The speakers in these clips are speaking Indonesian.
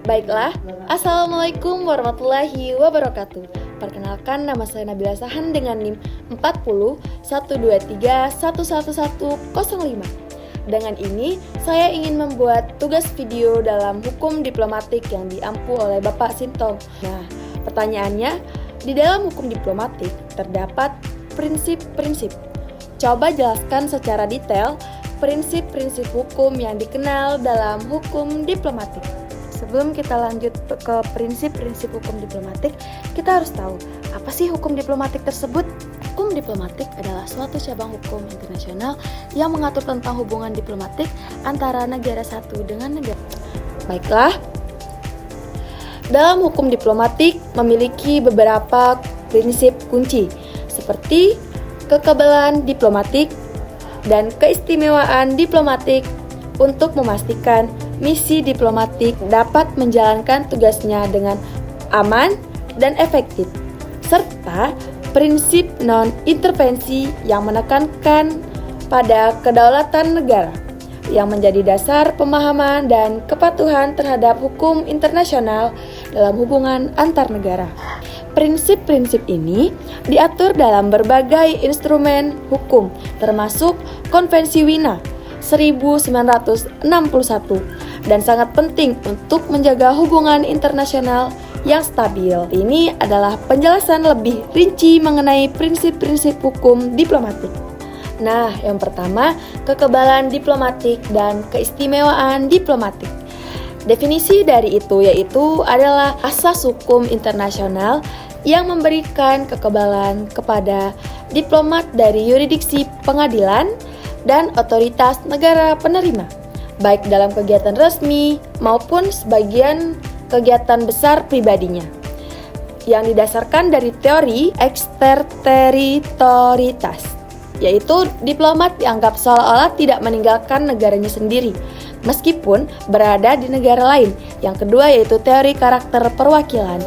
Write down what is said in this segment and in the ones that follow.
Baiklah, Assalamualaikum warahmatullahi wabarakatuh. Perkenalkan, nama saya Nabila Sahan dengan NIM 4012311105. Dengan ini, saya ingin membuat tugas video dalam hukum diplomatik yang diampu oleh Bapak Sintong. Nah, pertanyaannya, di dalam hukum diplomatik terdapat prinsip-prinsip. Coba jelaskan secara detail prinsip-prinsip hukum yang dikenal dalam hukum diplomatik. Sebelum kita lanjut ke prinsip-prinsip hukum diplomatik, kita harus tahu apa sih hukum diplomatik tersebut. Hukum diplomatik adalah suatu cabang hukum internasional yang mengatur tentang hubungan diplomatik antara negara satu dengan negara. Baiklah, dalam hukum diplomatik memiliki beberapa prinsip kunci seperti kekebalan diplomatik dan keistimewaan diplomatik untuk memastikan misi diplomatik dapat menjalankan tugasnya dengan aman dan efektif, serta prinsip non-intervensi yang menekankan pada kedaulatan negara yang menjadi dasar pemahaman dan kepatuhan terhadap hukum internasional dalam hubungan antar negara. Prinsip-prinsip ini diatur dalam berbagai instrumen hukum, termasuk Konvensi Wina 1961, dan sangat penting untuk menjaga hubungan internasional yang stabil. Ini adalah penjelasan lebih rinci mengenai prinsip-prinsip hukum diplomatik. Nah, yang pertama, kekebalan diplomatik dan keistimewaan diplomatik. Definisi dari itu yaitu adalah asas hukum internasional yang memberikan kekebalan kepada diplomat dari yurisdiksi pengadilan dan otoritas negara penerima, baik dalam kegiatan resmi maupun sebagian kegiatan besar pribadinya, yang didasarkan dari teori eksterritorialitas, yaitu diplomat dianggap seolah-olah tidak meninggalkan negaranya sendiri, meskipun berada di negara lain. Yang kedua yaitu teori karakter perwakilan.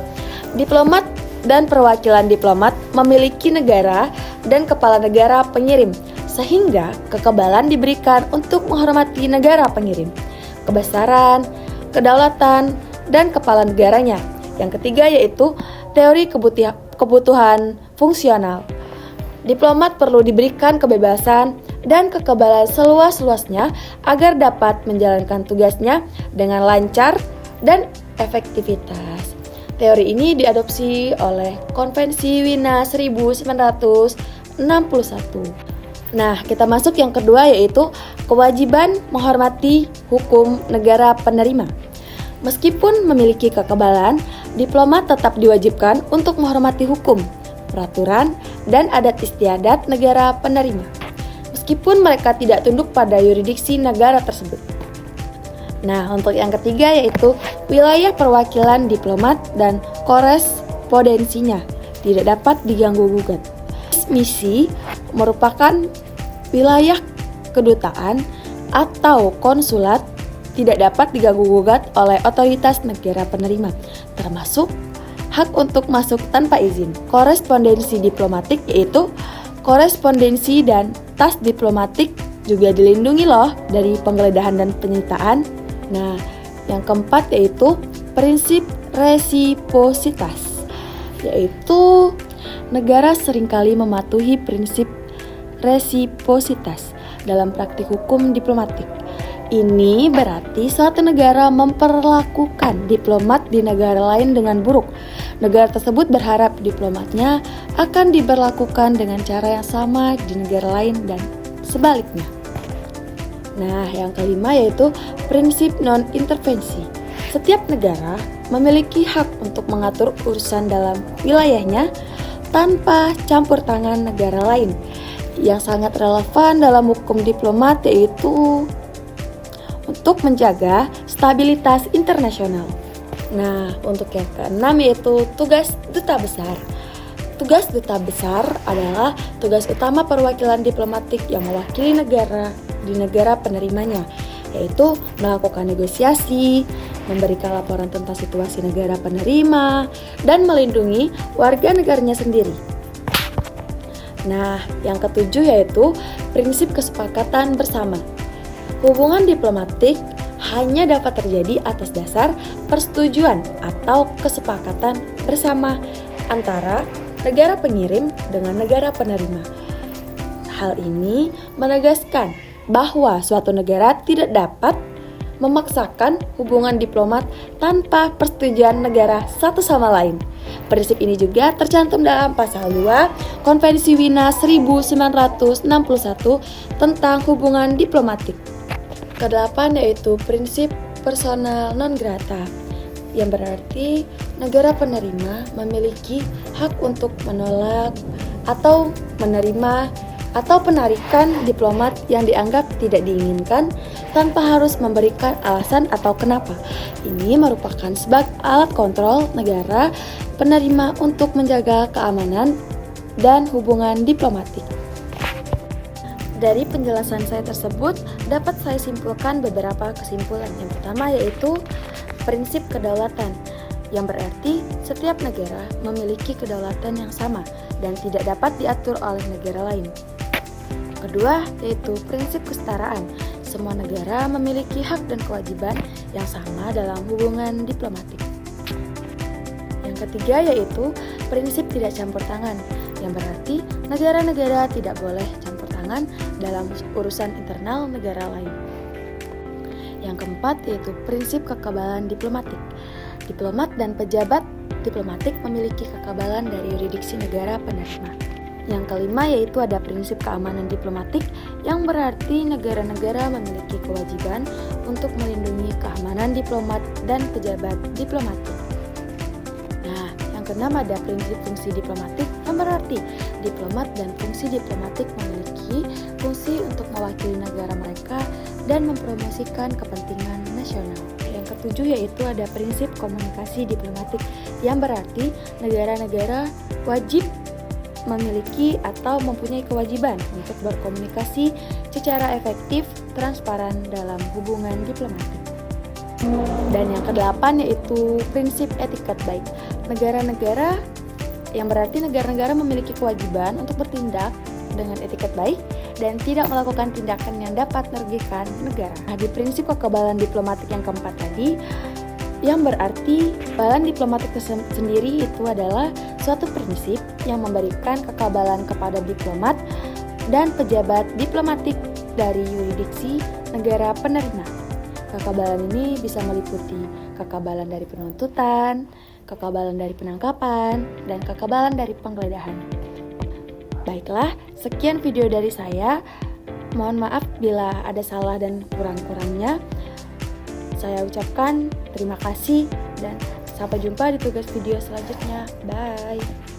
Diplomat dan perwakilan diplomat memiliki negara dan kepala negara pengirim, sehingga kekebalan diberikan untuk menghormati negara pengirim, kebesaran, kedaulatan, dan kepala negaranya. Yang ketiga yaitu teori kebutuhan fungsional. Diplomat perlu diberikan kebebasan dan kekebalan seluas-luasnya agar dapat menjalankan tugasnya dengan lancar dan efektivitas. Teori ini diadopsi oleh Konvensi Wina 1961. Nah, kita masuk yang kedua yaitu kewajiban menghormati hukum negara penerima. Meskipun memiliki kekebalan, diplomat tetap diwajibkan untuk menghormati hukum, peraturan, dan adat istiadat negara penerima, meskipun mereka tidak tunduk pada yurisdiksi negara tersebut. Nah, untuk yang ketiga yaitu wilayah perwakilan diplomat dan korespondensinya tidak dapat diganggu-gugat. Misi merupakan wilayah kedutaan atau konsulat tidak dapat diganggu-gugat oleh otoritas negara penerima, termasuk hak untuk masuk tanpa izin. Korespondensi diplomatik yaitu korespondensi dan tas diplomatik juga dilindungi loh dari penggeledahan dan penyitaan. Nah, yang keempat yaitu prinsip resiprositas, yaitu negara seringkali mematuhi prinsip resiprositas dalam praktik hukum diplomatik. Ini berarti suatu negara memperlakukan diplomat di negara lain dengan buruk. Negara tersebut berharap diplomatnya akan diberlakukan dengan cara yang sama di negara lain dan sebaliknya. Nah, yang kelima yaitu prinsip non-intervensi. Setiap negara memiliki hak untuk mengatur urusan dalam wilayahnya tanpa campur tangan negara lain. Yang sangat relevan dalam hukum diplomat yaitu untuk menjaga stabilitas internasional. Nah, untuk yang keenam yaitu tugas duta besar. Tugas duta besar adalah tugas utama perwakilan diplomatik yang mewakili negara di negara penerimanya, yaitu melakukan negosiasi, memberikan laporan tentang situasi negara penerima, dan melindungi warga negaranya sendiri. Nah, yang ketujuh yaitu prinsip kesepakatan bersama. Hubungan diplomatik hanya dapat terjadi atas dasar persetujuan atau kesepakatan bersama antara negara pengirim dengan negara penerima. Hal ini menegaskan bahwa suatu negara tidak dapat memaksakan hubungan diplomat tanpa persetujuan negara satu sama lain. Prinsip ini juga tercantum dalam pasal 2 Konvensi Wina 1961 tentang hubungan diplomatik. Kedelapan yaitu prinsip persona non grata, yang berarti negara penerima memiliki hak untuk menolak atau menerima atau penarikan diplomat yang dianggap tidak diinginkan tanpa harus memberikan alasan atau kenapa. Ini merupakan sebagai alat kontrol negara penerima untuk menjaga keamanan dan hubungan diplomatik. Dari penjelasan saya tersebut, dapat saya simpulkan beberapa kesimpulan. Yang pertama yaitu prinsip kedaulatan, yang berarti setiap negara memiliki kedaulatan yang sama dan tidak dapat diatur oleh negara lain. Kedua, yaitu prinsip kesetaraan. Semua negara memiliki hak dan kewajiban yang sama dalam hubungan diplomatik. Yang ketiga, yaitu prinsip tidak campur tangan, yang berarti negara-negara tidak boleh campur tangan dalam urusan internal negara lain. Yang keempat, yaitu prinsip kekebalan diplomatik. Diplomat dan pejabat diplomatik memiliki kekebalan dari yurisdiksi negara penerima. Yang kelima yaitu ada prinsip keamanan diplomatik, yang berarti negara-negara memiliki kewajiban untuk melindungi keamanan diplomat dan pejabat diplomatik. Nah, yang keenam ada prinsip fungsi diplomatik, yang berarti diplomat dan fungsi diplomatik memiliki fungsi untuk mewakili negara mereka dan mempromosikan kepentingan nasional. Yang ketujuh yaitu ada prinsip komunikasi diplomatik, yang berarti negara-negara wajib memiliki atau mempunyai kewajiban untuk berkomunikasi secara efektif, transparan dalam hubungan diplomatik. Dan yang kedelapan yaitu prinsip etikat baik. Negara-negara, yang berarti negara-negara memiliki kewajiban untuk bertindak dengan etikat baik dan tidak melakukan tindakan yang dapat merugikan negara. Nah, di prinsip kekebalan diplomatik yang keempat tadi, yang berarti kekebalan diplomatik sendiri itu adalah suatu prinsip yang memberikan kekebalan kepada diplomat dan pejabat diplomatik dari yurisdiksi negara penerima. Kekebalan ini bisa meliputi kekebalan dari penuntutan, kekebalan dari penangkapan, dan kekebalan dari penggeledahan. Baiklah, sekian video dari saya. Mohon maaf bila ada salah dan kurang-kurangnya. Saya ucapkan terima kasih dan sampai jumpa di tugas video selanjutnya. Bye.